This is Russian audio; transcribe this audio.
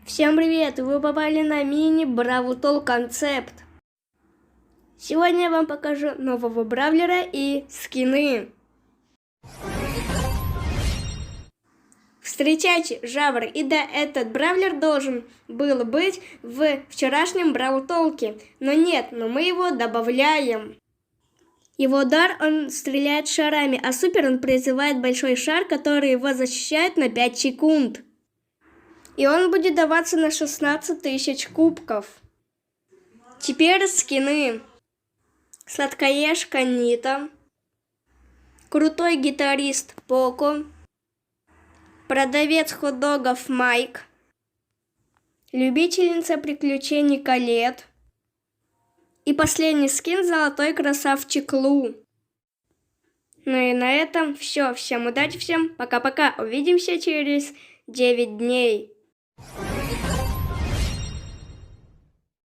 Всем привет! Вы попали на мини Бравл Толл концепт. Сегодня я вам покажу нового бравлера и скины. Встречайте, Жабр, и да, этот бравлер должен был быть в вчерашнем Бравл Толке, но нет, мы его добавляем. Его дар, он стреляет шарами, а супер он призывает большой шар, который его защищает на 5 секунд. И он будет даваться на 16 тысяч кубков. Теперь скины. Сладкоежка Нита. Крутой гитарист Поко. Продавец хот-догов Майк. Любительница приключений Колет. И последний скин золотой красавчик Лу. Ну и на этом все. Всем удачи, всем пока-пока. Увидимся через 9 дней.